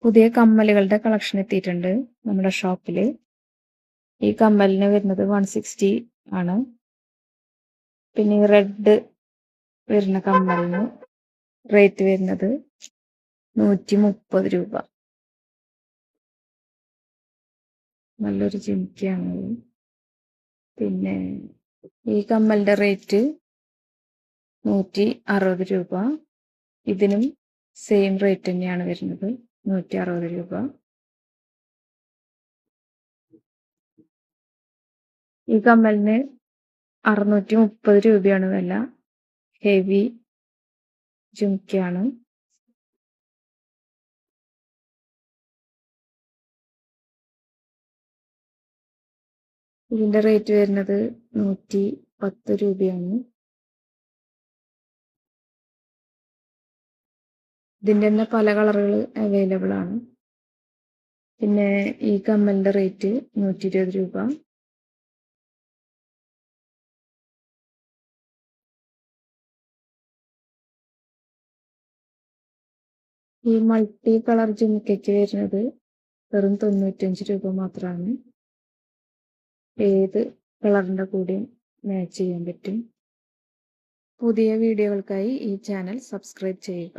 പുതിയ കമ്മലുകളുടെ കളക്ഷൻ എത്തിയിട്ടുണ്ട് നമ്മുടെ ഷോപ്പിൽ. ഈ കമ്മലിന് വരുന്നത് 160 ആണ്. പിന്നെ ഈ റെഡ് വരുന്ന കമ്മലിന് റേറ്റ് വരുന്നത് 130 രൂപ. നല്ലൊരു ജിമിക്കാണ്. പിന്നെ ഈ കമ്മലിന്റെ റേറ്റ് 160 രൂപ. ഇതിനും സെയിം റേറ്റ് തന്നെയാണ് വരുന്നത്, 160 രൂപ. ഈ കമ്മലിന് 630 രൂപയാണ് വില. ഹെവി ജുംക്കയാണ്. ഇതിന്റെ റേറ്റ് വരുന്നത് 110 രൂപയാണ്. ഇതിന്റെ തന്നെ പല കളറുകൾ അവൈലബിൾ ആണ്. പിന്നെ ഈ കമ്മലിന്റെ റേറ്റ് 120 രൂപ. ഈ മൾട്ടി കളർ ജുംക്കയ്ക്ക് വരുന്നത് വെറും 95 രൂപ മാത്രമാണ്. ഏത് കളറിന്റെ കൂടെയും മാച്ച് ചെയ്യാൻ പറ്റും. പുതിയ വീഡിയോകൾക്കായി ഈ ചാനൽ സബ്സ്ക്രൈബ് ചെയ്യുക.